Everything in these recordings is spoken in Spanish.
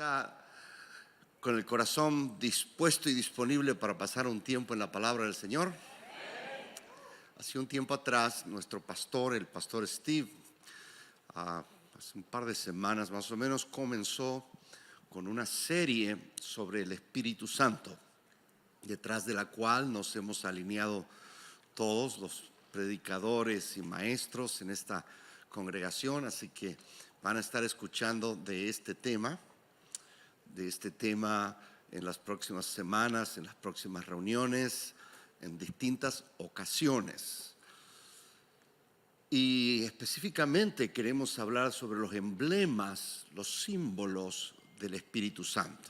Está con el corazón dispuesto y disponible para pasar un tiempo en la palabra del Señor. Hace un tiempo atrás, nuestro pastor, el pastor Steve, hace un par de semanas más o menos, comenzó con una serie sobre el Espíritu Santo, detrás de la cual nos hemos alineado todos los predicadores y maestros en esta congregación, así que van a estar escuchando de este tema en las próximas semanas, en las próximas reuniones, en distintas ocasiones. Y específicamente queremos hablar sobre los emblemas, los símbolos del Espíritu Santo.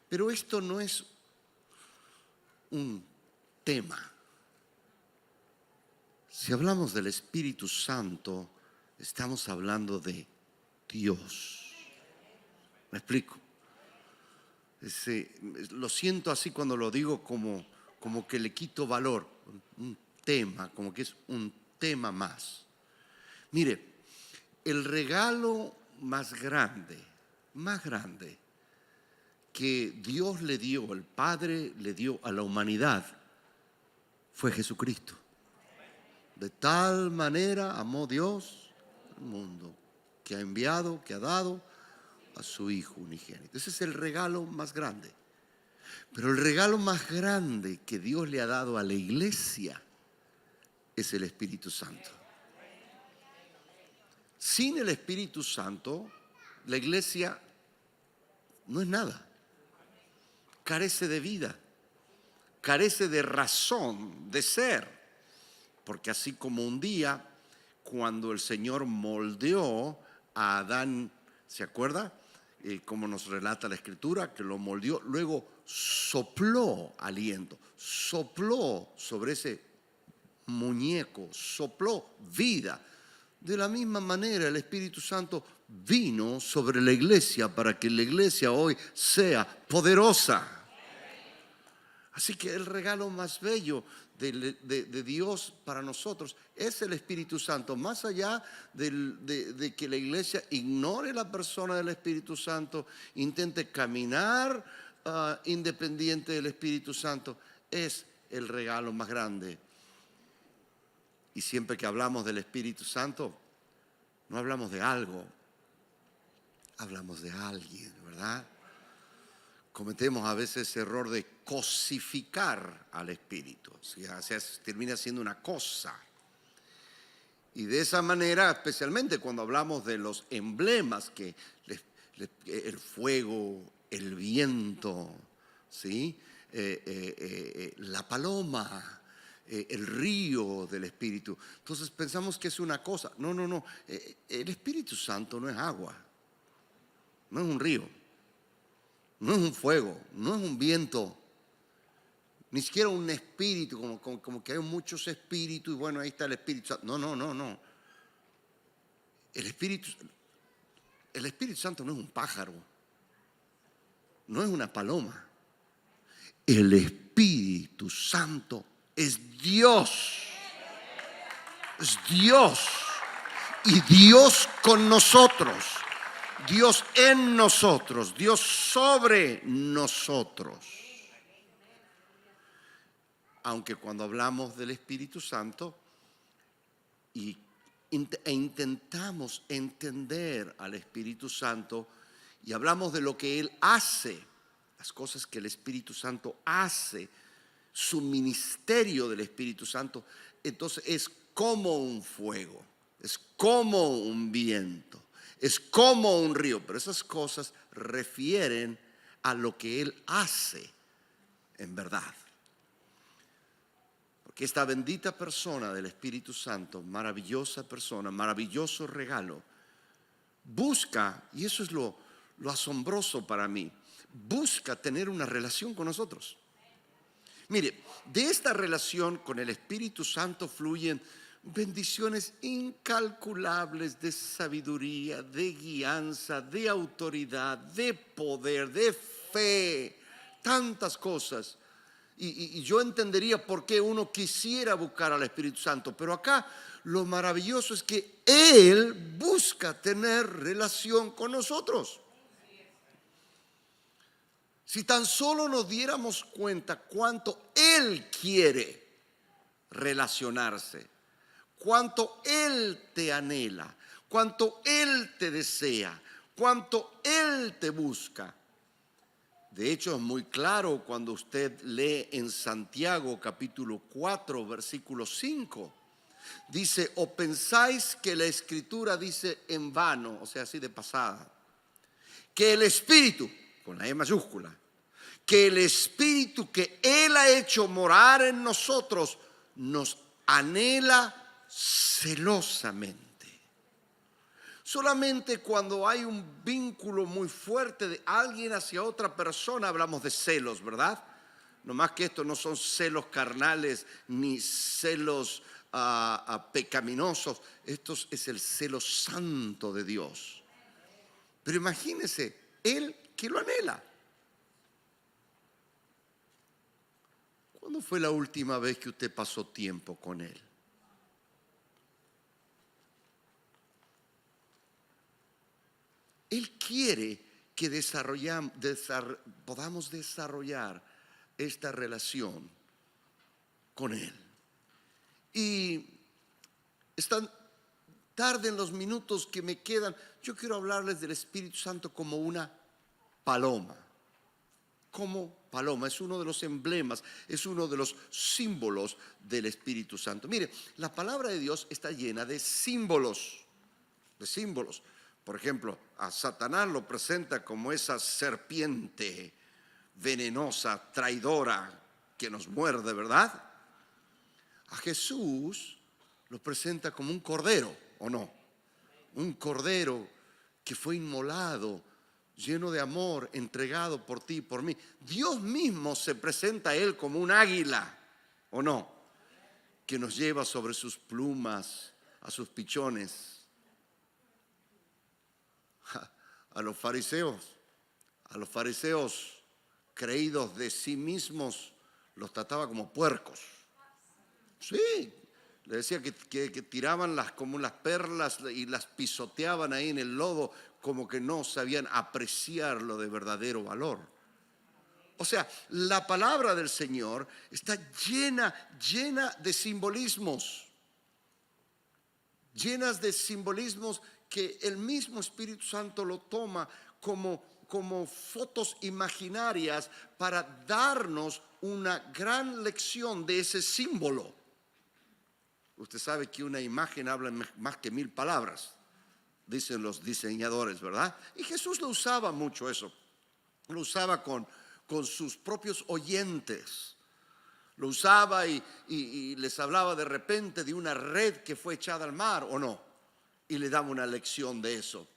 Pero esto no es un tema. Si hablamos del Espíritu Santo, estamos hablando de Dios. ¿Me explico? Lo siento así cuando lo digo como que le quito valor. Un tema, como que es un tema más. Mire, el regalo más grande que Dios le dio, el Padre le dio a la humanidad, fue Jesucristo. De tal manera amó Dios al mundo, que ha enviado, que ha dado a su Hijo unigénito. Ese es el regalo más grande. Pero el regalo más grande que Dios le ha dado a la iglesia es el Espíritu Santo. Sin el Espíritu Santo, la iglesia no es nada. Carece de vida, carece de razón de ser. Porque así como un día, cuando el Señor moldeó a Adán, ¿se acuerda? Como nos relata la Escritura, que lo moldeó, luego sopló aliento, sopló sobre ese muñeco, sopló vida. De la misma manera, el Espíritu Santo vino sobre la iglesia para que la iglesia hoy sea poderosa. Así que el regalo más bello de Dios para nosotros es el Espíritu Santo. Más allá de que la iglesia ignore la persona del Espíritu Santo, intente caminar independiente del Espíritu Santo, es el regalo más grande. Y siempre que hablamos del Espíritu Santo, no hablamos de algo, hablamos de alguien, ¿verdad? Cometemos a veces ese error de cosificar al Espíritu, o sea, termina siendo una cosa. Y de esa manera, especialmente cuando hablamos de los emblemas, que el fuego, el viento, ¿sí? La paloma, el río del Espíritu. Entonces pensamos que es una cosa. No. El Espíritu Santo no es agua, no es un río. No es un fuego, no es un viento, ni siquiera un espíritu, como que hay muchos espíritus y bueno, ahí está el Espíritu Santo. No. El Espíritu Santo no es un pájaro, no es una paloma. El Espíritu Santo es Dios. Es Dios. Y Dios con nosotros. Dios en nosotros, Dios sobre nosotros. Aunque cuando hablamos del Espíritu Santo e intentamos entender al Espíritu Santo y hablamos de lo que Él hace, las cosas que el Espíritu Santo hace, su ministerio del Espíritu Santo, entonces es como un fuego, es como un viento. Es como un río, pero esas cosas refieren a lo que Él hace en verdad. Porque esta bendita persona del Espíritu Santo, maravillosa persona, maravilloso regalo, busca, y eso es lo asombroso para mí, busca tener una relación con nosotros. Mire, de esta relación con el Espíritu Santo fluyen bendiciones incalculables de sabiduría, de guianza, de autoridad, de poder, de fe, tantas cosas. Y yo entendería por qué uno quisiera buscar al Espíritu Santo, pero acá lo maravilloso es que Él busca tener relación con nosotros. Si tan solo nos diéramos cuenta cuánto Él quiere relacionarse, cuánto Él te anhela, cuánto Él te desea, cuánto Él te busca. De hecho, es muy claro cuando usted lee en Santiago capítulo 4, versículo 5. Dice, o pensáis que la Escritura dice en vano, o sea, así de pasada, que el Espíritu, con la E mayúscula, que el Espíritu que Él ha hecho morar en nosotros nos anhela celosamente. Solamente cuando hay un vínculo muy fuerte de alguien hacia otra persona hablamos de celos, ¿verdad? No más que esto no son celos carnales ni celos pecaminosos. Esto es el celo santo de Dios. Pero imagínese, Él que lo anhela. ¿Cuándo fue la última vez que usted pasó tiempo con Él? Él quiere que podamos desarrollar esta relación con Él. Y están tarde en los minutos que me quedan. Yo quiero hablarles del Espíritu Santo como una paloma. Como paloma, es uno de los emblemas, es uno de los símbolos del Espíritu Santo. Mire, la palabra de Dios está llena de símbolos, Por ejemplo, a Satanás lo presenta como esa serpiente venenosa, traidora, que nos muerde, ¿verdad? A Jesús lo presenta como un cordero, ¿o no? Un cordero que fue inmolado, lleno de amor, entregado por ti y por mí. Dios mismo se presenta a Él como un águila, ¿o no? Que nos lleva sobre sus plumas, a sus pichones. A los fariseos creídos de sí mismos, los trataba como puercos. Sí, le decía que tiraban como las perlas y las pisoteaban ahí en el lodo, como que no sabían apreciar lo de verdadero valor. O sea, la palabra del Señor está llena de simbolismos. Llenas de simbolismos que el mismo Espíritu Santo lo toma como fotos imaginarias para darnos una gran lección de ese símbolo. Usted sabe que una imagen habla más que 1000 palabras, dicen los diseñadores, ¿verdad? Y Jesús lo usaba mucho eso. Lo usaba con sus propios oyentes. Lo usaba y les hablaba de repente de una red que fue echada al mar, ¿o no? Y le daba una lección de eso.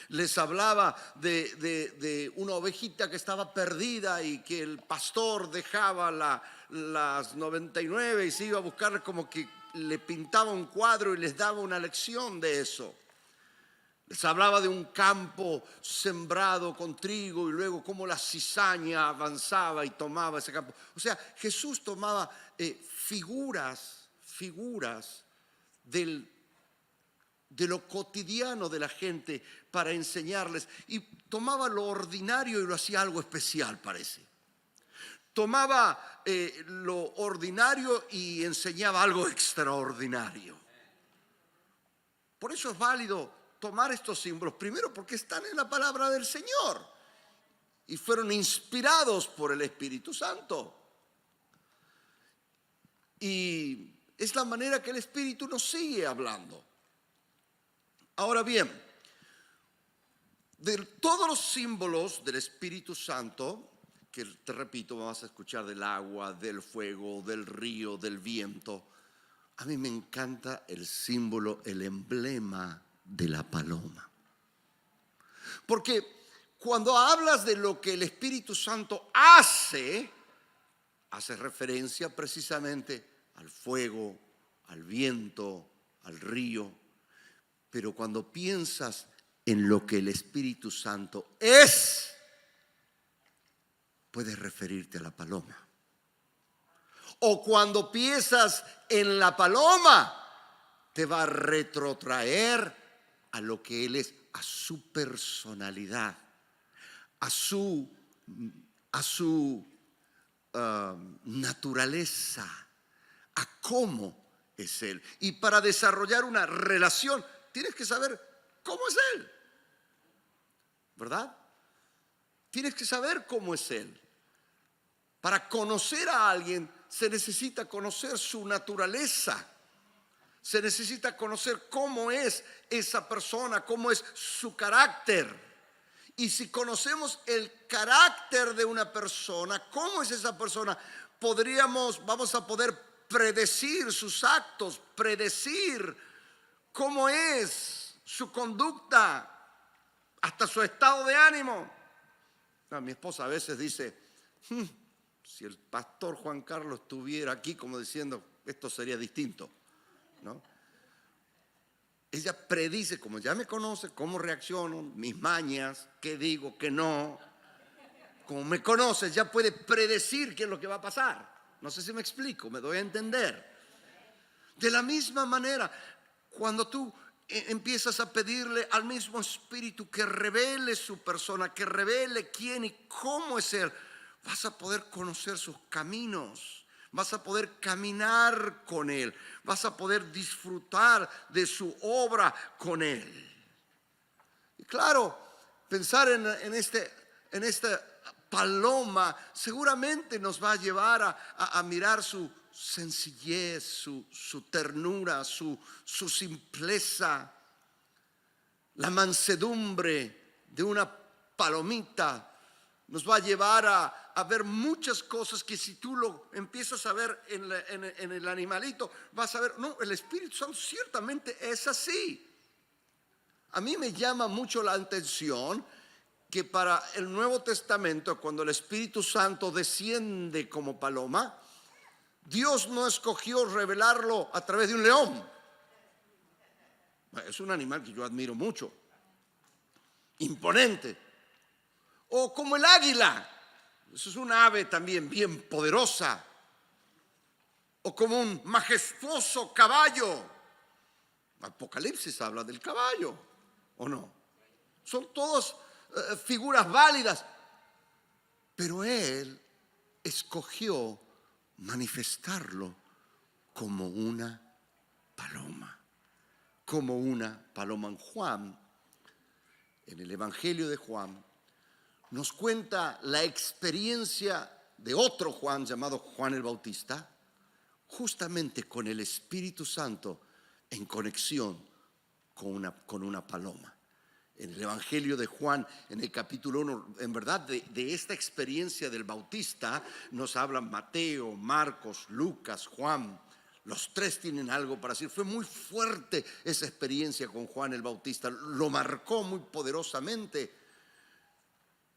Les hablaba de una ovejita que estaba perdida y que el pastor dejaba las 99 y se iba a buscar, como que le pintaba un cuadro y les daba una lección de eso. Les hablaba de un campo sembrado con trigo y luego cómo la cizaña avanzaba y tomaba ese campo. O sea, Jesús tomaba figuras de lo cotidiano de la gente para enseñarles, y tomaba lo ordinario y lo hacía algo especial, parece. Tomaba lo ordinario y enseñaba algo extraordinario. Por eso es válido tomar estos símbolos, primero porque están en la palabra del Señor y fueron inspirados por el Espíritu Santo. Y es la manera que el Espíritu nos sigue hablando. Ahora bien, de todos los símbolos del Espíritu Santo, que te repito, vamos a escuchar del agua, del fuego, del río, del viento, a mí me encanta el símbolo, el emblema de la paloma. Porque cuando hablas de lo que el Espíritu Santo hace referencia precisamente al fuego, al viento, al río. Pero cuando piensas en lo que el Espíritu Santo es, puedes referirte a la paloma. O cuando piensas en la paloma, te va a retrotraer a lo que Él es, a su personalidad, a su a su naturaleza, a cómo es Él. Y para desarrollar una relación, tienes que saber cómo es Él, ¿verdad? Tienes que saber cómo es Él. Para conocer a alguien se necesita conocer su naturaleza. Se necesita conocer cómo es esa persona, cómo es su carácter. Y si conocemos el carácter de una persona, cómo es esa persona, vamos a poder predecir sus actos, predecir cómo es su conducta, hasta su estado de ánimo. Mi esposa a veces dice, si el pastor Juan Carlos estuviera aquí, como diciendo, esto sería distinto, ¿no? Ella predice, como ya me conoce, cómo reacciono, mis mañas, qué digo, qué no. Como me conoce, ya puede predecir qué es lo que va a pasar. No sé si me explico, me doy a entender. De la misma manera, cuando tú empiezas a pedirle al mismo Espíritu que revele su persona, que revele quién y cómo es Él, vas a poder conocer sus caminos, vas a poder caminar con Él, vas a poder disfrutar de su obra con Él. Y claro, pensar en esta paloma seguramente nos va a llevar a mirar su sencillez, su ternura, su simpleza, la mansedumbre de una palomita. Nos va a llevar a ver muchas cosas que si tú lo empiezas a ver en el animalito, vas a ver, no, el Espíritu Santo ciertamente es así. A mí me llama mucho la atención que para el Nuevo Testamento, cuando el Espíritu Santo desciende como paloma, Dios no escogió revelarlo a través de un león. Es un animal que yo admiro mucho, imponente. O como el águila, eso es un ave también bien poderosa. O como un majestuoso caballo. Apocalipsis habla del caballo, ¿o no? Son todas figuras válidas. Pero Él escogió manifestarlo como una paloma. Como una paloma. En Juan, en el Evangelio de Juan, nos cuenta la experiencia de otro Juan llamado Juan el Bautista, justamente con el Espíritu Santo en conexión con una paloma. En el Evangelio de Juan, en el capítulo 1, en verdad de esta experiencia del Bautista nos hablan Mateo, Marcos, Lucas, Juan. Los tres tienen algo para decir. Fue muy fuerte esa experiencia con Juan el Bautista, lo marcó muy poderosamente.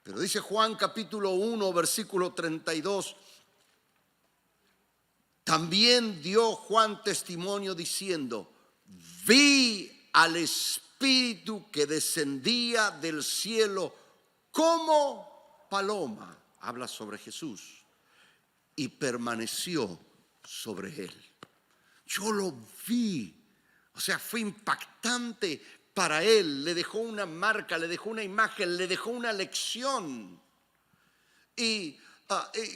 Pero dice Juan capítulo 1, versículo 32, también dio Juan testimonio diciendo, vi al Espíritu que descendía del cielo como paloma, habla sobre Jesús, y permaneció sobre él. Yo lo vi, o sea, fue impactante para él, le dejó una marca, le dejó una imagen, le dejó una lección. Y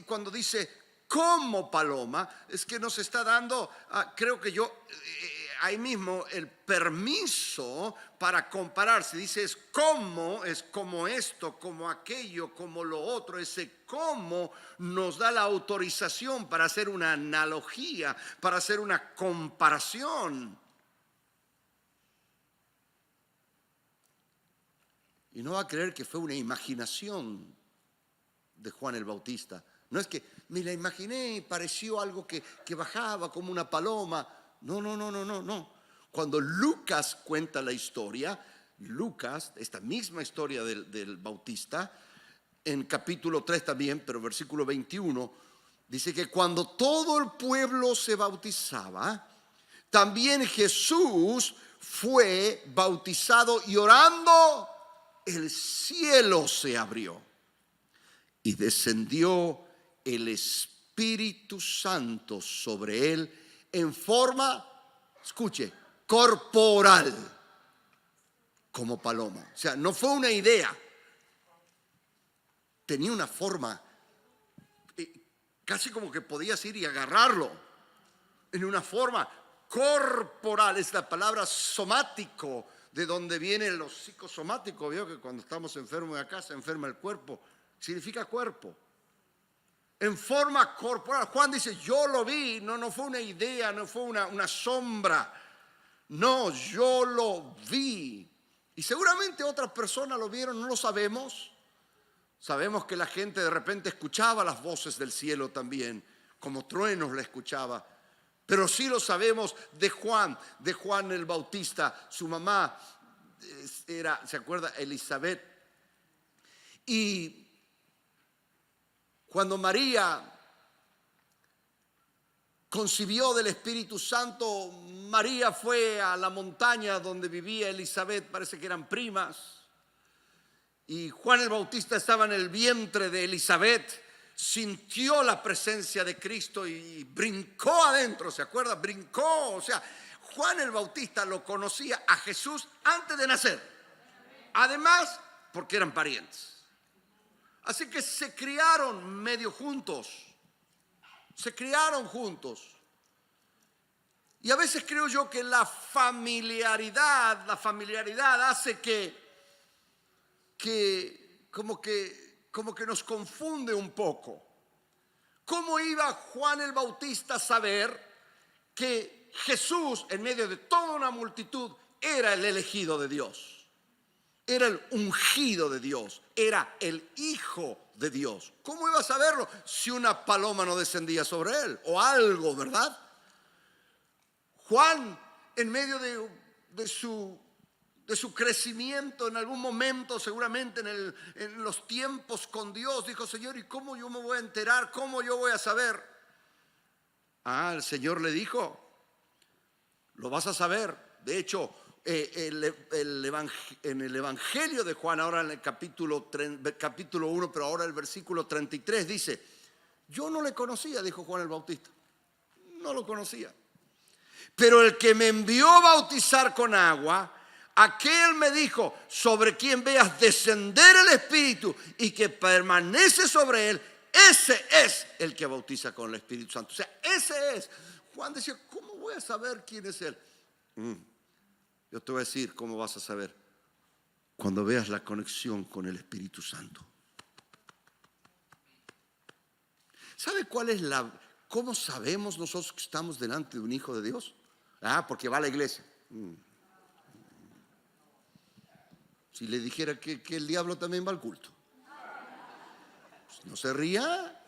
cuando dice como paloma, es que nos está dando, creo que ahí mismo el permiso para compararse. Dice es como esto, como aquello, como lo otro. Ese como nos da la autorización para hacer una analogía, para hacer una comparación. Y no va a creer que fue una imaginación de Juan el Bautista. No es que me la imaginé y pareció algo que bajaba como una paloma. No. Cuando Lucas cuenta la historia, esta misma historia del Bautista, en capítulo 3 también, pero versículo 21, dice que cuando todo el pueblo se bautizaba, también Jesús fue bautizado y orando, el cielo se abrió y descendió el Espíritu Santo sobre él en forma, escuche, corporal, como paloma. O sea, no fue una idea, tenía una forma casi como que podías ir y agarrarlo en una forma corporal. Es la palabra somático, de donde viene lo psicosomático. Veo que cuando estamos enfermos de acá se enferma el cuerpo. Significa cuerpo. En forma corporal. Juan dice, yo lo vi, no fue una idea, no fue una sombra. No, yo lo vi. Y seguramente otras personas lo vieron, no lo sabemos. Sabemos que la gente de repente escuchaba las voces del cielo también, como truenos la escuchaba. Pero sí lo sabemos de Juan el Bautista. Su mamá era, ¿se acuerda? Elizabeth. Y cuando María concibió del Espíritu Santo, María fue a la montaña donde vivía Elizabeth, parece que eran primas, y Juan el Bautista estaba en el vientre de Elizabeth, sintió la presencia de Cristo y brincó adentro, ¿se acuerda? Brincó, o sea, Juan el Bautista lo conocía a Jesús antes de nacer, además porque eran parientes. Así que se criaron medio juntos, se criaron juntos. Y a veces creo yo que la familiaridad hace que como que nos confunde un poco. ¿Cómo iba Juan el Bautista a saber que Jesús, en medio de toda una multitud, era el elegido de Dios? Era el ungido de Dios, era el Hijo de Dios. ¿Cómo iba a saberlo si una paloma no descendía sobre él o algo, verdad? Juan, en medio de su crecimiento, en algún momento, seguramente en los tiempos con Dios, dijo, Señor, ¿y cómo yo me voy a enterar? ¿Cómo yo voy a saber? El Señor le dijo, lo vas a saber. De hecho, en el Evangelio de Juan, ahora en el capítulo 1, pero ahora el versículo 33 dice, yo no le conocía, dijo Juan el Bautista, no lo conocía, pero el que me envió a bautizar con agua, aquel me dijo, sobre quien veas descender el Espíritu y que permanece sobre él, ese es el que bautiza con el Espíritu Santo. O sea, ese es. Juan decía, ¿cómo voy a saber quién es él? Yo te voy a decir cómo vas a saber. Cuando veas la conexión con el Espíritu Santo. ¿Sabe cómo sabemos nosotros que estamos delante de un hijo de Dios? Porque va a la iglesia. Si le dijera que el diablo también va al culto. No se ría.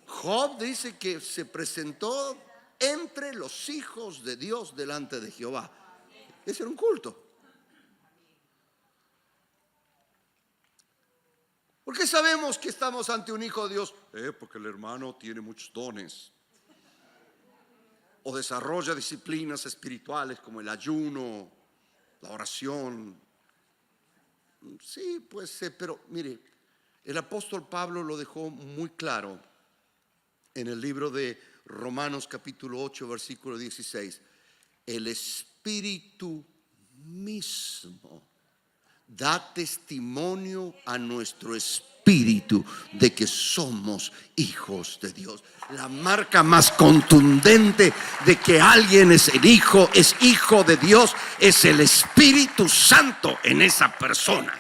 Job dice que se presentó entre los hijos de Dios delante de Jehová. Ese era un culto. ¿Por qué sabemos que estamos ante un hijo de Dios? Porque el hermano tiene muchos dones. O desarrolla disciplinas espirituales como el ayuno, la oración. Sí, puede ser, pero mire, el apóstol Pablo lo dejó muy claro en el libro de Romanos capítulo 8, versículo 16. El Espíritu mismo da testimonio a nuestro espíritu de que somos hijos de Dios. La marca más contundente de que alguien es hijo de Dios, es el Espíritu Santo en esa persona.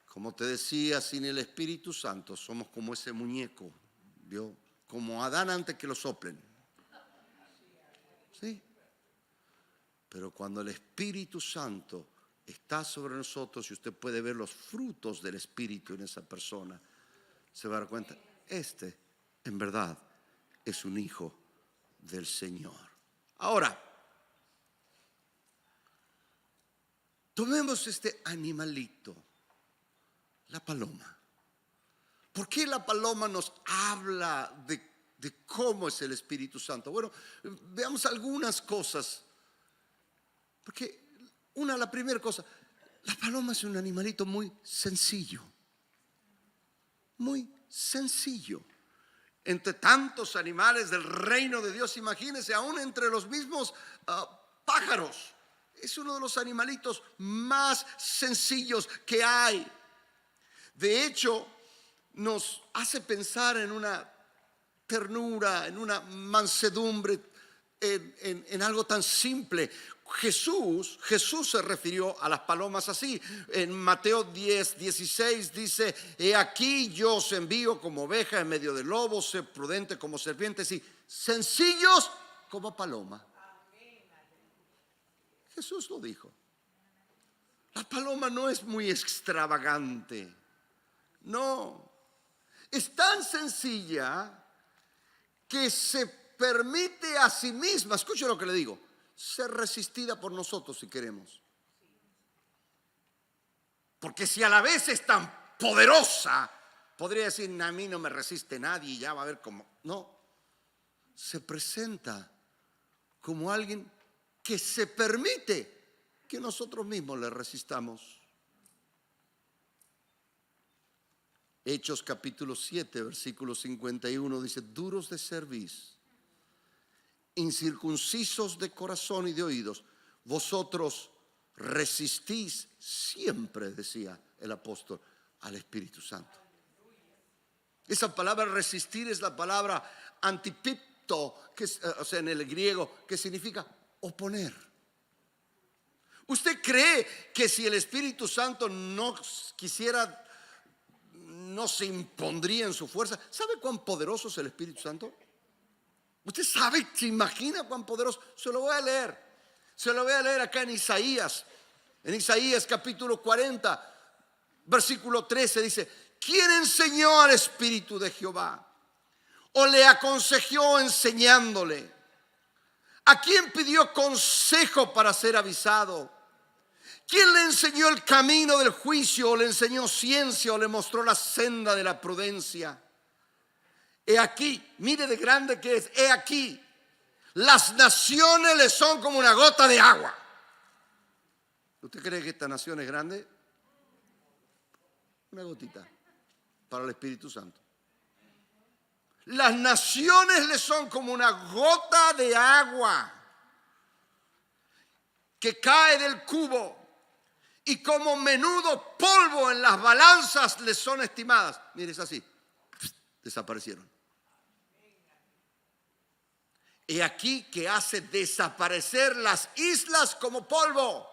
Como te decía, sin el Espíritu Santo somos como ese muñeco, ¿vio? Como Adán antes que lo soplen. ¿Sí? Pero cuando el Espíritu Santo está sobre nosotros y usted puede ver los frutos del Espíritu en esa persona, se va a dar cuenta, en verdad es un hijo del Señor. Ahora, tomemos este animalito, la paloma. ¿Por qué la paloma nos habla de cómo es el Espíritu Santo? Bueno, veamos algunas cosas. Porque la primera cosa, la paloma es un animalito muy sencillo. Muy sencillo. Entre tantos animales del reino de Dios, imagínense, aún entre los mismos pájaros. Es uno de los animalitos más sencillos que hay. De hecho, nos hace pensar en una ternura, en una mansedumbre, en algo tan simple. Jesús se refirió a las palomas así. En Mateo 10:16 dice: he aquí yo os envío como oveja en medio de lobos, sed prudente como serpientes y sencillos como paloma. Jesús lo dijo. La paloma no es muy extravagante, no, es tan sencilla que se permite a sí misma, escuche lo que le digo, ser resistida por nosotros si queremos. Porque si a la vez es tan poderosa, podría decir: a mí no me resiste nadie y ya va a ver cómo. No, se presenta como alguien que se permite que nosotros mismos le resistamos. Hechos capítulo 7, versículo 51 dice: duros de cerviz, incircuncisos de corazón y de oídos, vosotros resistís siempre, decía el apóstol, al Espíritu Santo. Esa palabra resistir es la palabra antipipto, que es, o sea, en el griego, que significa oponer. ¿Usted cree que si el Espíritu Santo no quisiera, no se impondría en su fuerza? ¿Sabe cuán poderoso es el Espíritu Santo? ¿Usted sabe, se imagina cuán poderoso? Se lo voy a leer. Se lo voy a leer acá en Isaías. En Isaías capítulo 40, versículo 13 dice: ¿quién enseñó al Espíritu de Jehová? ¿O le aconsejó enseñándole? ¿A quién pidió consejo para ser avisado? ¿Quién le enseñó el camino del juicio, o le enseñó ciencia, o le mostró la senda de la prudencia? He aquí, mire de grande que es, he aquí, las naciones le son como una gota de agua. ¿Usted cree que esta nación es grande? Una gotita para el Espíritu Santo. Las naciones le son como una gota de agua que cae del cubo, y como menudo polvo en las balanzas le son estimadas. Mire, es así, desaparecieron. He aquí que hace desaparecer las islas como polvo.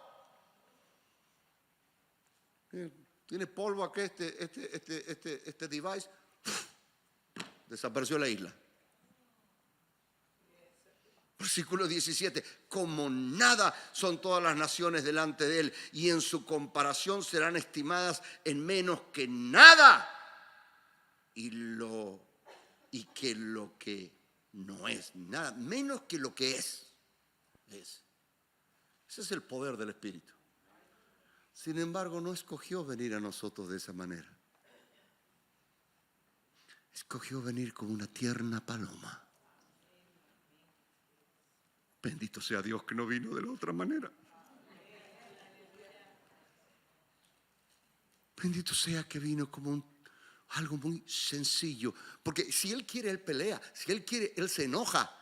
Tiene polvo aquí este device. Desapareció la isla. Versículo 17: como nada son todas las naciones delante de él, y en su comparación serán estimadas en menos que nada. Y que lo que no es, nada menos que lo que es. Ese es el poder del Espíritu. Sin embargo, no escogió venir a nosotros de esa manera. Escogió venir como una tierna paloma. Bendito sea Dios que no vino de la otra manera. Bendito sea que vino como algo muy sencillo. Porque si Él quiere, Él pelea. Si Él quiere, Él se enoja.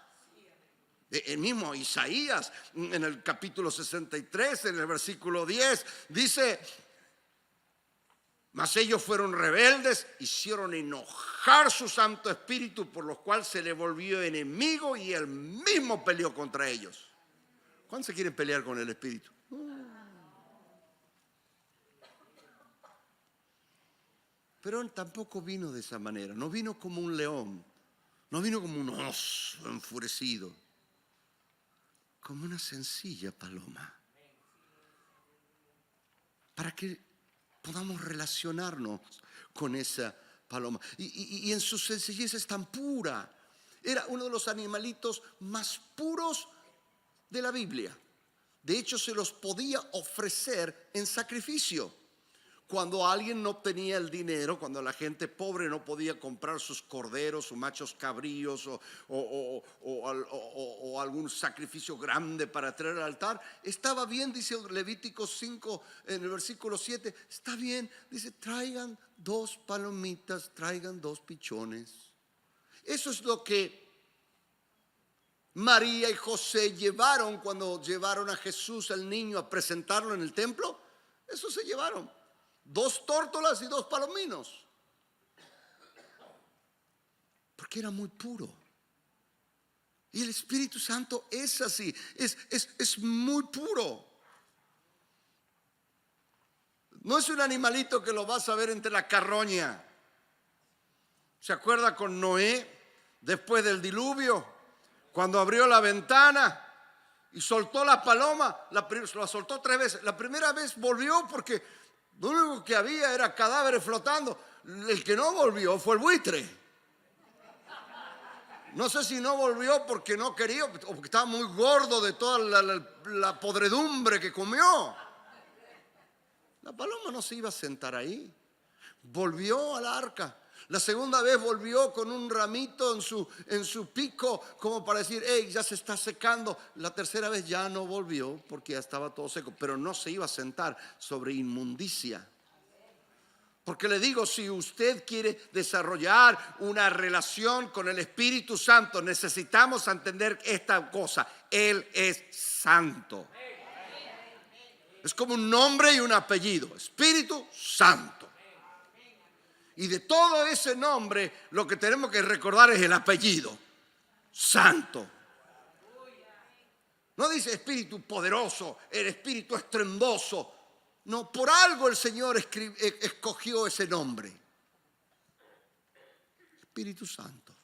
El mismo Isaías, en el capítulo 63, en el versículo 10, dice: mas ellos fueron rebeldes, hicieron enojar su Santo Espíritu, por lo cual se le volvió enemigo y él mismo peleó contra ellos. ¿Cuándo se quieren pelear con el Espíritu? Pero él tampoco vino de esa manera. No vino como un león, no vino como un oso enfurecido, como una sencilla paloma, para que podamos relacionarnos con esa paloma. Y en su sencillez es tan pura. Era uno de los animalitos más puros de la Biblia. De hecho, se los podía ofrecer en sacrificio. Cuando alguien no tenía el dinero, cuando la gente pobre no podía comprar sus corderos o machos cabríos o algún sacrificio grande para traer al altar, estaba bien, dice Levítico 5 en el versículo 7, está bien, dice: traigan 2 palomitas, traigan 2 pichones. Eso es lo que María y José llevaron cuando llevaron a Jesús, el niño, a presentarlo en el templo. Eso se llevaron: 2 tórtolas y 2 palominos. porque era muy puro. Y el Espíritu Santo es así, es muy puro. No es un animalito que lo vas a ver entre la carroña. ¿Se acuerda con Noé después del diluvio? Cuando abrió la ventana y soltó la paloma, la soltó 3 veces. La primera vez volvió porque lo único que había era cadáveres flotando. El que no volvió fue el buitre. No sé si no volvió porque no quería o porque estaba muy gordo de toda la podredumbre que comió. La paloma no se iba a sentar ahí. Volvió al arca. La segunda vez volvió con un ramito en su pico como para decir, hey, ya se está secando. La tercera vez ya no volvió porque ya estaba todo seco, pero no se iba a sentar sobre inmundicia. Porque le digo, si usted quiere desarrollar una relación con el Espíritu Santo, necesitamos entender esta cosa. Él es santo. Es como un nombre y un apellido. Espíritu Santo. Y de todo ese nombre, lo que tenemos que recordar es el apellido. Santo. No dice espíritu poderoso, el espíritu estruendoso. No, por algo el Señor escogió ese nombre. Espíritu Santo.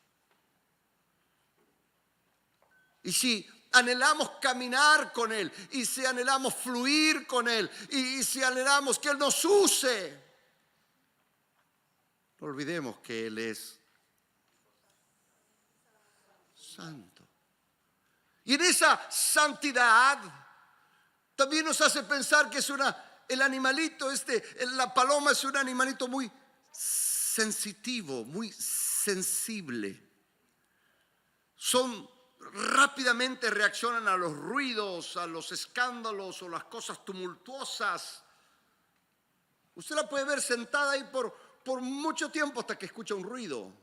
Y si anhelamos caminar con Él, y si anhelamos fluir con Él, y si anhelamos que Él nos use, no olvidemos que Él es santo. Y en esa santidad también nos hace pensar que es el animalito, la paloma es un animalito muy sensitivo, muy sensible. Rápidamente reaccionan a los ruidos, a los escándalos o las cosas tumultuosas. Usted la puede ver sentada ahí por mucho tiempo hasta que escucha un ruido.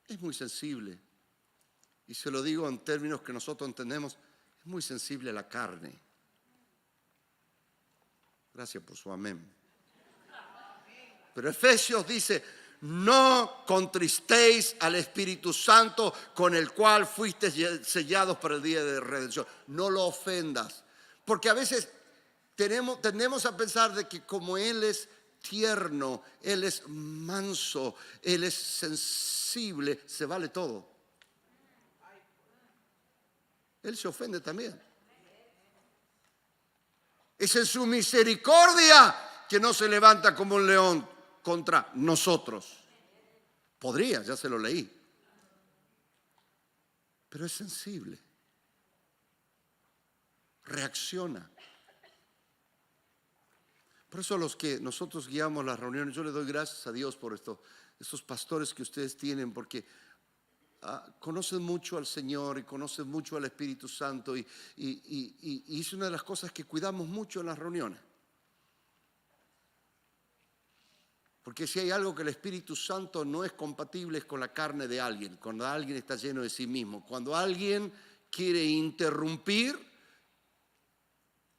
Es muy sensible. Y se lo digo en términos que nosotros entendemos, es muy sensible a la carne. Gracias por su amén. Pero Efesios dice, no contristéis al Espíritu Santo con el cual fuisteis sellados para el día de redención. No lo ofendas. Porque a veces tendemos a pensar de que como Él es tierno, Él es manso, Él es sensible, se vale todo. Él se ofende también. Es en su misericordia que no se levanta como un león contra nosotros. Podría, ya se lo leí. Pero es sensible. Reacciona. Por eso a los que nosotros guiamos las reuniones, yo le doy gracias a Dios por estos pastores que ustedes tienen, porque conocen mucho al Señor y conocen mucho al Espíritu Santo y es una de las cosas que cuidamos mucho en las reuniones. Porque si hay algo que el Espíritu Santo no es compatible es con la carne de alguien, cuando alguien está lleno de sí mismo, cuando alguien quiere interrumpir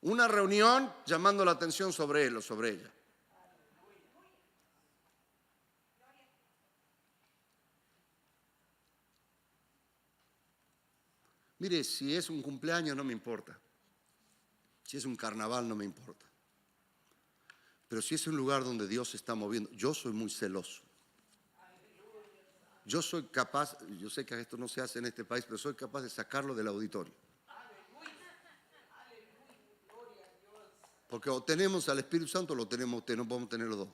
una reunión llamando la atención sobre él o sobre ella. Mire, si es un cumpleaños no me importa. Si es un carnaval no me importa. Pero si es un lugar donde Dios se está moviendo, yo soy muy celoso. Yo soy capaz, yo sé que esto no se hace en este país, pero soy capaz de sacarlo del auditorio. Porque o tenemos al Espíritu Santo o lo tenemos usted, no podemos tener los dos.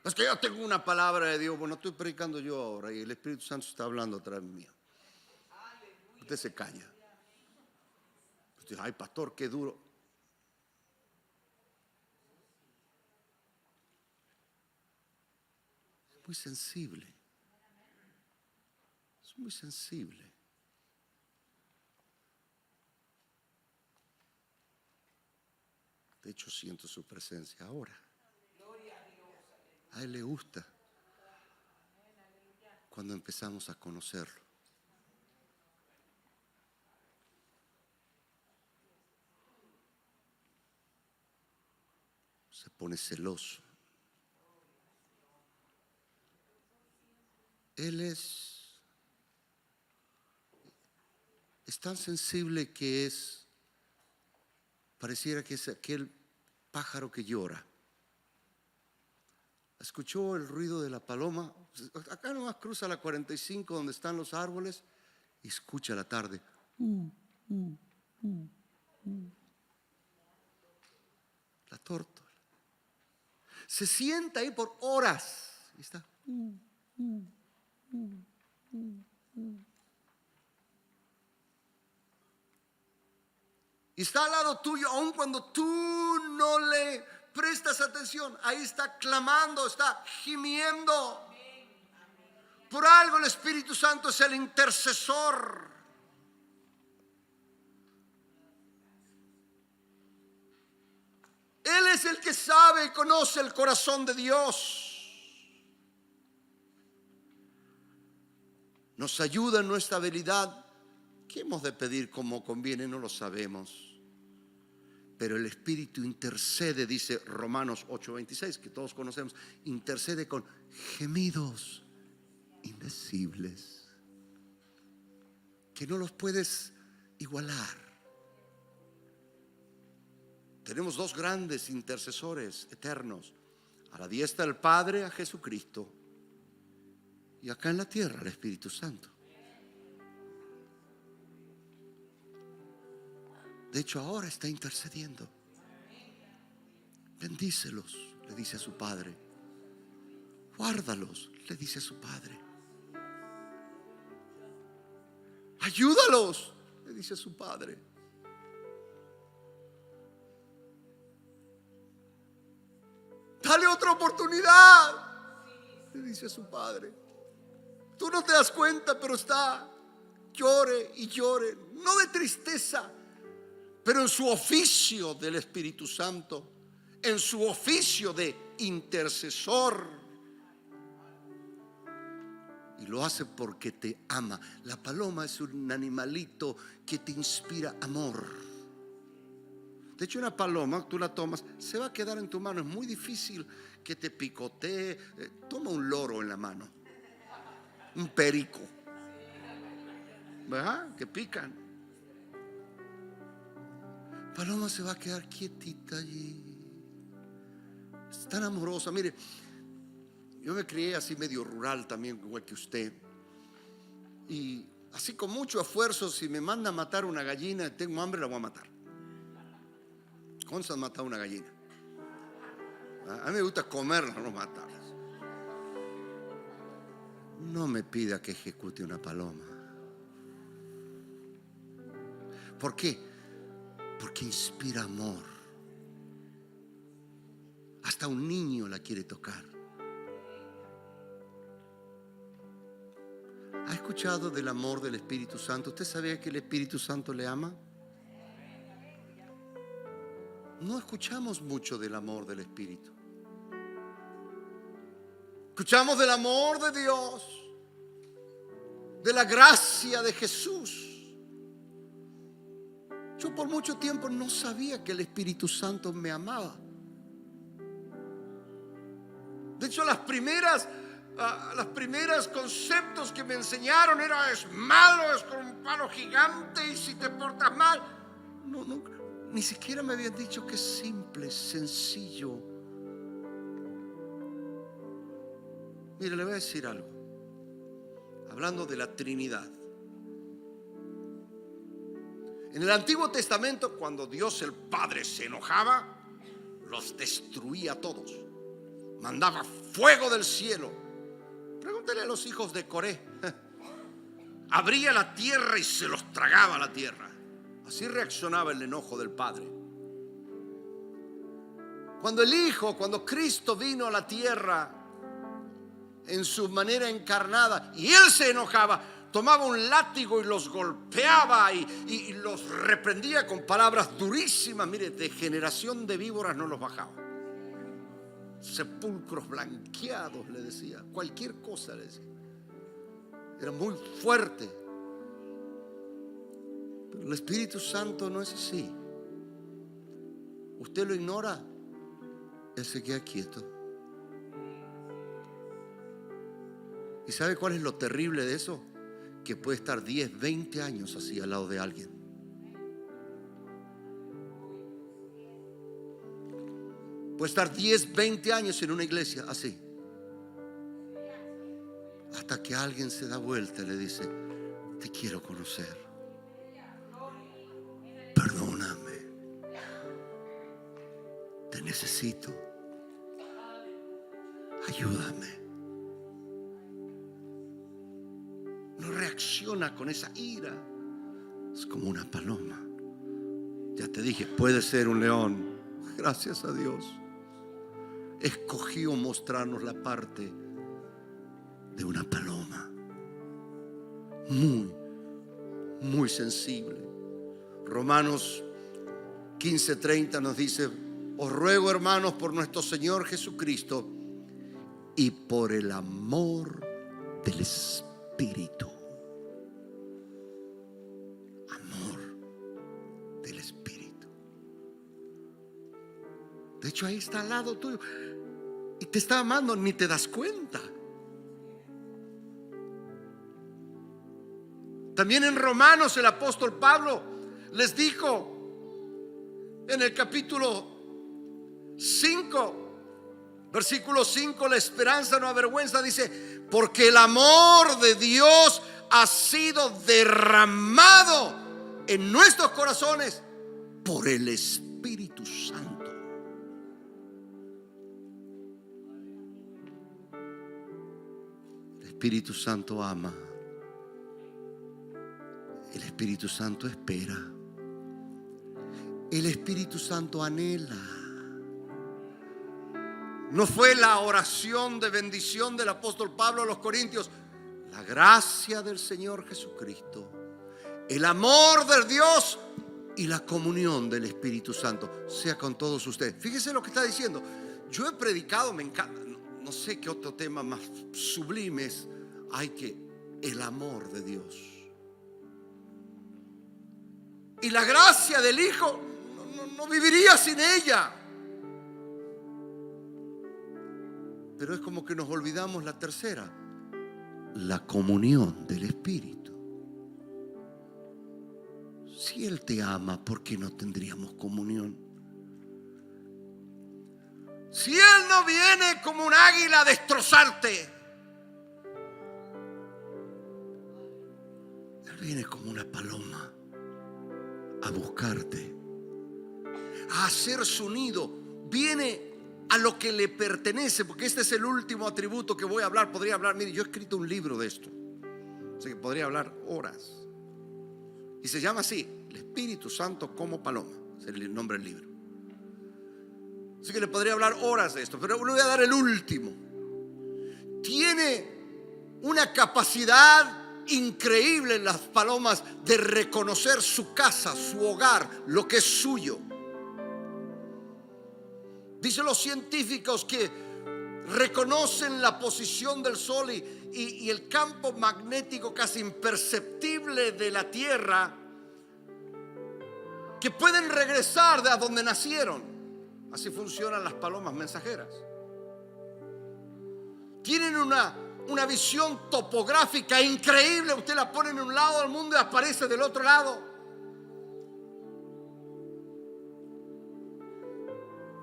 Es que yo tengo una palabra de Dios, bueno, estoy predicando yo ahora y el Espíritu Santo está hablando atrás mío. Usted se calla. Usted dice, ay pastor, qué duro. Es muy sensible. Es muy sensible. De hecho, siento su presencia ahora. A Él le gusta cuando empezamos a conocerlo. se pone celoso. Él es tan sensible que pareciera que es aquel pájaro que llora. ¿Escuchó el ruido de la paloma? Acá nomás cruza la 45 donde están los árboles y escucha la tarde. La tórtola. Se sienta ahí por horas. Y está. Y está al lado tuyo, aun cuando tú no le prestas atención. Ahí está clamando, está gimiendo. Por algo el Espíritu Santo es el intercesor. Él es el que sabe y conoce el corazón de Dios. Nos ayuda en nuestra habilidad. ¿Qué hemos de pedir como conviene? No lo sabemos. Pero el Espíritu intercede, dice Romanos 8:26, que todos conocemos. Intercede con gemidos indecibles, que no los puedes igualar. Tenemos dos grandes intercesores eternos. A la diestra del Padre, a Jesucristo. Y acá en la tierra, el Espíritu Santo. De hecho, ahora está intercediendo. Bendícelos, le dice a su Padre. Guárdalos, le dice a su Padre. Ayúdalos, le dice a su Padre. Dale otra oportunidad, le dice a su Padre. Tú no te das cuenta, pero está, llore y llore, no de tristeza, pero en su oficio del Espíritu Santo, en su oficio de intercesor. Y lo hace porque te ama. La paloma es un animalito que te inspira amor. De hecho, una paloma, tú la tomas, se va a quedar en tu mano. Es muy difícil que te picotee. Toma un loro en la mano, un perico, ¿verdad? Que pican. Paloma se va a quedar quietita allí. Es tan amorosa. Mire, yo me crié así medio rural también, igual que usted. Y así con mucho esfuerzo, si me manda a matar una gallina, tengo hambre, la voy a matar. ¿Cuándo se han matado una gallina? A mí me gusta comerla, no matarlas. No me pida que ejecute una paloma. ¿Por qué? Porque inspira amor. Hasta un niño la quiere tocar. ¿Ha escuchado del amor del Espíritu Santo? ¿Usted sabía que el Espíritu Santo le ama? No escuchamos mucho del amor del Espíritu. Escuchamos del amor de Dios, de la gracia de Jesús. Yo por mucho tiempo no sabía que el Espíritu Santo me amaba. De hecho, las primeras conceptos que me enseñaron era: es malo, es con un palo gigante y si te portas mal. No. Ni siquiera me habían dicho que es simple, sencillo. Mire, le voy a decir algo. Hablando de la Trinidad. En el Antiguo Testamento, cuando Dios el Padre se enojaba, los destruía a todos. Mandaba fuego del cielo. Pregúntale a los hijos de Coré. Abría la tierra y se los tragaba la tierra. Así reaccionaba el enojo del Padre. Cuando Cristo vino a la tierra en su manera encarnada y Él se enojaba, tomaba un látigo y los golpeaba y los reprendía con palabras durísimas. Mire, de generación de víboras no los bajaba. Sepulcros blanqueados, le decía. Cualquier cosa le decía. Era muy fuerte. El Espíritu Santo no es así. Usted lo ignora Él se queda quieto. ¿Y sabe cuál es lo terrible de eso? Que puede estar 10, 20 años así al lado de alguien. Puede estar 10, 20 años en una iglesia así. Hasta que alguien se da vuelta y le dice: te quiero conocer. Perdóname. Te necesito. Ayúdame. No reacciona con esa ira. Es como una paloma. Ya te dije, puede ser un león. Gracias a Dios. Escogió mostrarnos la parte de una paloma. Muy, muy sensible. Romanos 15:30 nos dice: os ruego, hermanos, por nuestro Señor Jesucristo y por el amor del Espíritu. Amor del Espíritu. De hecho, ahí está al lado tuyo y te está amando, ni te das cuenta. También en Romanos el apóstol Pablo les dijo en el capítulo 5, versículo 5, la esperanza no avergüenza, dice: porque el amor de Dios ha sido derramado en nuestros corazones por el Espíritu Santo. El Espíritu Santo ama. El Espíritu Santo espera. El Espíritu Santo anhela. No fue la oración de bendición del apóstol Pablo a los Corintios: la gracia del Señor Jesucristo, el amor de Dios y la comunión del Espíritu Santo sea con todos ustedes. Fíjese lo que está diciendo. Yo he predicado, me encanta, no sé qué otro tema más sublimes hay que el amor de Dios. Y la gracia del Hijo no viviría sin ella. Pero es como que nos olvidamos la tercera: la comunión del Espíritu. Si Él te ama, ¿por qué no tendríamos comunión? Si Él no viene como un águila a destrozarte, Él viene como una paloma a buscarte, a hacer su nido. Viene a lo que le pertenece, porque este es el último atributo que voy a hablar. Podría hablar, mire, yo he escrito un libro de esto, así que podría hablar horas. Y se llama así: el Espíritu Santo como paloma. Es el nombre del libro. Así que le podría hablar horas de esto, pero le voy a dar el último. Tiene una capacidad increíble en las palomas de reconocer su casa, su hogar, lo que es suyo. Dicen los científicos que reconocen la posición del sol y el campo magnético casi imperceptible de la Tierra, que pueden regresar de a donde nacieron. Así funcionan las palomas mensajeras. Tienen una visión topográfica increíble. Usted la pone en un lado del mundo y aparece del otro lado.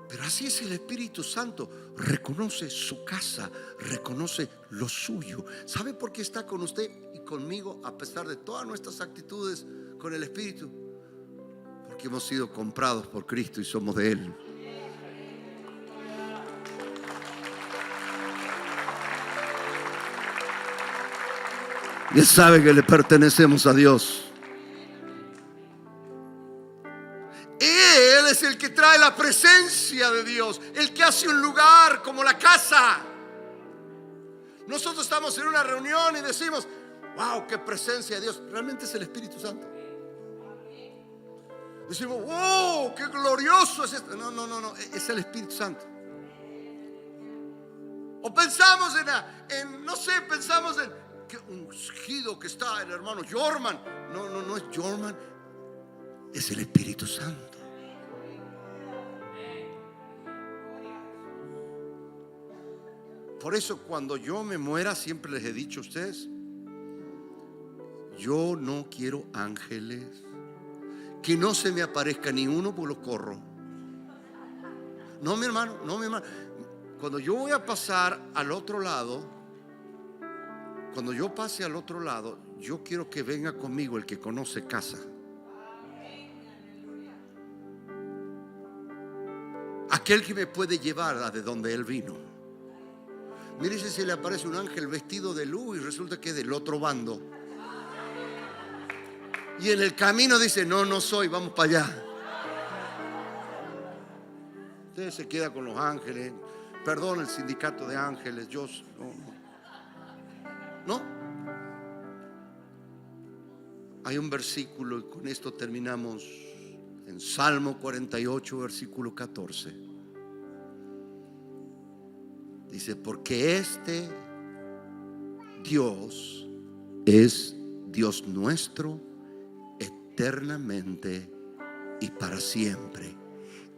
Pero así es el Espíritu Santo. Reconoce su casa, reconoce lo suyo. ¿Sabe por qué está con usted y conmigo a pesar de todas nuestras actitudes con el Espíritu? Porque hemos sido comprados por Cristo y somos de Él. Y Él sabe que le pertenecemos a Dios. Él es el que trae la presencia de Dios, el que hace un lugar como la casa. Nosotros estamos en una reunión y decimos: wow, qué presencia de Dios. Realmente es el Espíritu Santo. Decimos: wow, qué glorioso es esto. No, es el Espíritu Santo. O pensamos pensamos en qué ungido que está el hermano Jorman. No es Jorman, es el Espíritu Santo. Por eso cuando yo me muera, siempre les he dicho a ustedes, yo no quiero ángeles. Que no se me aparezca ni uno, pues lo corro. No, mi hermano, no, mi hermano. Cuando yo voy a pasar al otro lado, cuando yo pase al otro lado, yo quiero que venga conmigo el que conoce casa. Aquel que me puede llevar a de donde Él vino. Mire si se le aparece un ángel vestido de luz y resulta que es del otro bando. Y en el camino dice, no, no soy, vamos para allá. Usted se queda con los ángeles. Perdón, el sindicato de ángeles. Yo no. Hay un versículo y con esto terminamos. En Salmo 48, versículo 14. Dice, porque este Dios es Dios nuestro eternamente y para siempre.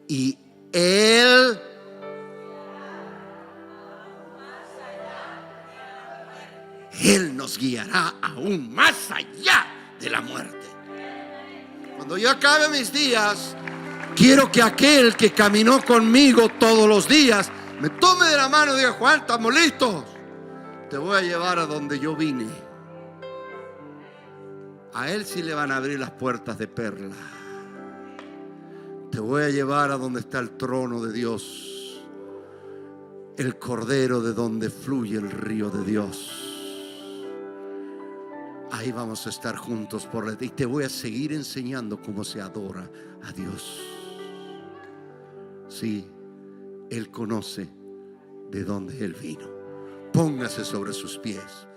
Y Él nos guiará aún más allá de la muerte. Cuando yo acabe mis días, quiero que aquel que caminó conmigo todos los días me tome de la mano y diga, Juan, ¿estamos listos? Te voy a llevar a donde yo vine. A él sí le van a abrir las puertas de perla. Te voy a llevar a donde está el trono de Dios, el cordero de donde fluye el río de Dios. Ahí vamos a estar juntos por la eternidad. Y te voy a seguir enseñando cómo se adora a Dios. Sí, Él conoce de dónde Él vino. Póngase sobre sus pies.